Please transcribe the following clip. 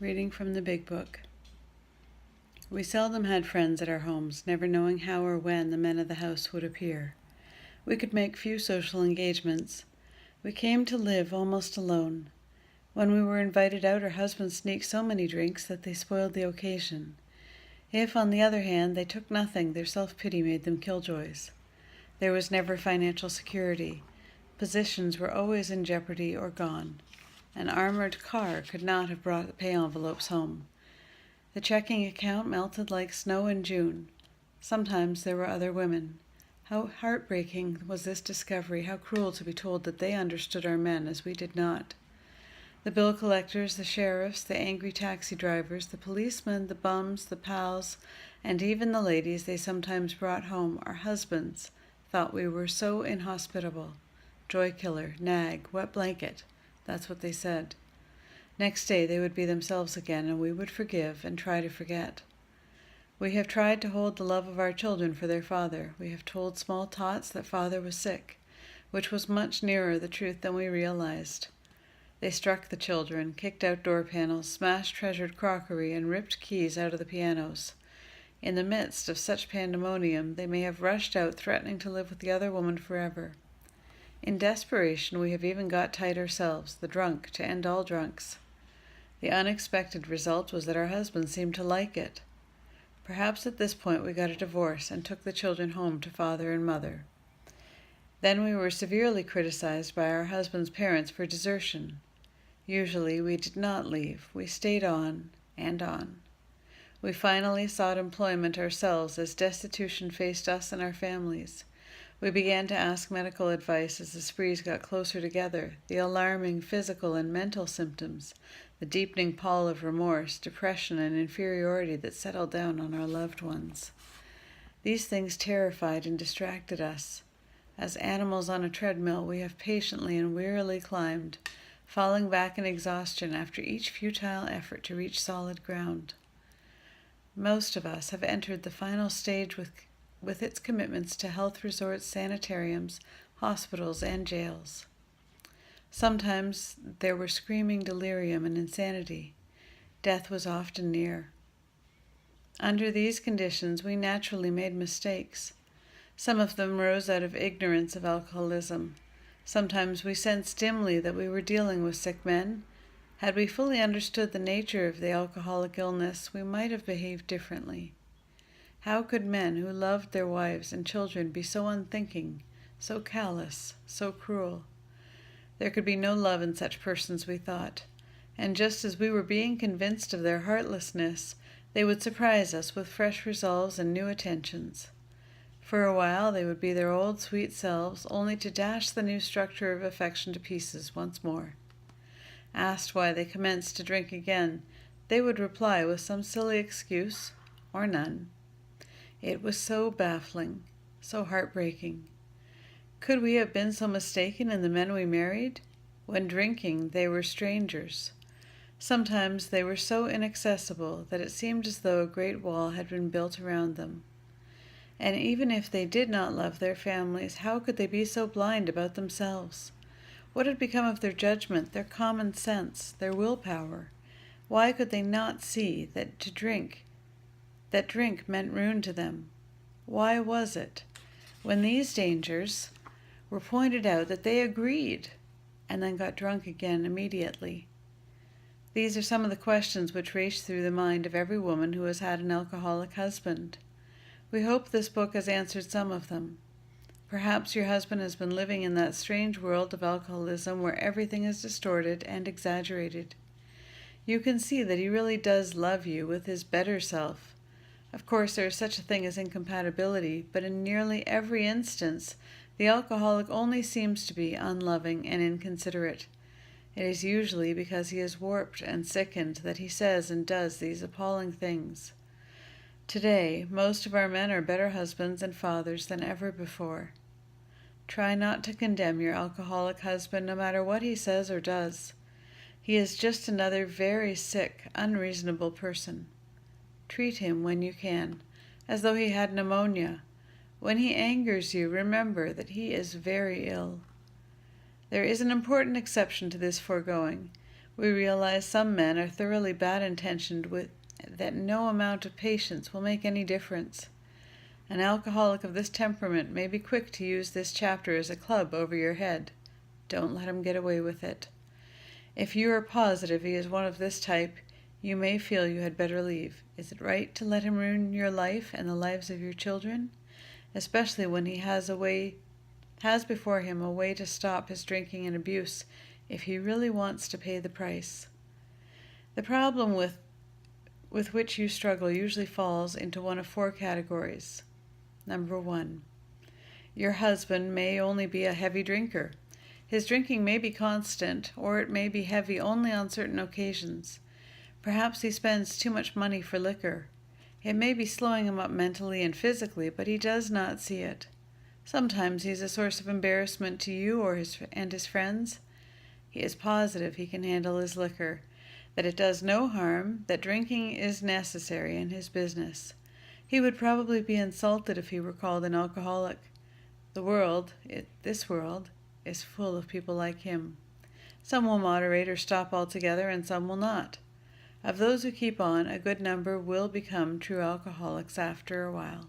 Reading from the Big Book. We seldom had friends at our homes, never knowing how or when the men of the house would appear. We could make few social engagements. We came to live almost alone. When we were invited out, our husbands sneaked so many drinks that they spoiled the occasion. If, on the other hand, they took nothing, their self-pity made them killjoys. There was never financial security. Positions were always in jeopardy or gone. An armored car could not have brought the pay envelopes home. The checking account melted like snow in June. Sometimes there were other women. How heartbreaking was this discovery, how cruel to be told that they understood our men as we did not. The bill collectors, the sheriffs, the angry taxi drivers, the policemen, the bums, the pals, and even the ladies they sometimes brought home, our husbands, thought we were so inhospitable. Joy killer, nag, wet blanket. That's what they said. Next day they would be themselves again, and we would forgive and try to forget. We have tried to hold the love of our children for their father. We have told small tots that father was sick, which was much nearer the truth than we realized. They struck the children, kicked out door panels, smashed treasured crockery, and ripped keys out of the pianos. In the midst of such pandemonium, they may have rushed out, threatening to live with the other woman forever. In desperation, we have even got tight ourselves, the drunk, to end all drunks. The unexpected result was that our husbands seemed to like it. Perhaps at this point we got a divorce and took the children home to father and mother. Then we were severely criticized by our husbands' parents for desertion. Usually we did not leave. We stayed on and on. We finally sought employment ourselves as destitution faced us and our families. We began to ask medical advice as the sprees got closer together, the alarming physical and mental symptoms, the deepening pall of remorse, depression, and inferiority that settled down on our loved ones. These things terrified and distracted us. As animals on a treadmill, we have patiently and wearily climbed, falling back in exhaustion after each futile effort to reach solid ground. Most of us have entered the final stage with its commitments to health resorts, sanitariums, hospitals, and jails. Sometimes there were screaming delirium and insanity. Death was often near. Under these conditions, we naturally made mistakes. Some of them rose out of ignorance of alcoholism. Sometimes we sensed dimly that we were dealing with sick men. Had we fully understood the nature of the alcoholic illness, we might have behaved differently. How could men who loved their wives and children be so unthinking, so callous, so cruel? There could be no love in such persons, we thought, and just as we were being convinced of their heartlessness, they would surprise us with fresh resolves and new attentions. For a while they would be their old sweet selves, only to dash the new structure of affection to pieces once more. Asked why they commenced to drink again, they would reply with some silly excuse, or none. It was so baffling, so heartbreaking. Could we have been so mistaken in the men we married? When drinking, they were strangers. Sometimes they were so inaccessible that it seemed as though a great wall had been built around them. And even if they did not love their families, how could they be so blind about themselves? What had become of their judgment, their common sense, their willpower? Why could they not see that drink meant ruin to them? Why was it, when these dangers were pointed out, that they agreed and then got drunk again immediately? These are some of the questions which race through the mind of every woman who has had an alcoholic husband. We hope this book has answered some of them. Perhaps your husband has been living in that strange world of alcoholism where everything is distorted and exaggerated. You can see that he really does love you with his better self. Of course, there is such a thing as incompatibility, but in nearly every instance, the alcoholic only seems to be unloving and inconsiderate. It is usually because he is warped and sickened that he says and does these appalling things. Today, most of our men are better husbands and fathers than ever before. Try not to condemn your alcoholic husband, no matter what he says or does. He is just another very sick, unreasonable person. Treat him, when you can, as though he had pneumonia. When he angers you, remember that he is very ill. There is an important exception to this foregoing. We realize some men are thoroughly bad-intentioned with that no amount of patience will make any difference. An alcoholic of this temperament may be quick to use this chapter as a club over your head. Don't let him get away with it. If you are positive he is one of this type, you may feel you had better leave. Is it right to let him ruin your life and the lives of your children? Especially when he has before him a way to stop his drinking and abuse if he really wants to pay the price. The problem with which you struggle usually falls into one of 4 categories. Number 1. Your husband may only be a heavy drinker. His drinking may be constant, or it may be heavy only on certain occasions. Perhaps he spends too much money for liquor. It may be slowing him up mentally and physically, but he does not see it. Sometimes he is a source of embarrassment to you and his friends. He is positive he can handle his liquor, that it does no harm, that drinking is necessary in his business. He would probably be insulted if he were called an alcoholic. This world, is full of people like him. Some will moderate or stop altogether, and some will not. Of those who keep on, a good number will become true alcoholics after a while.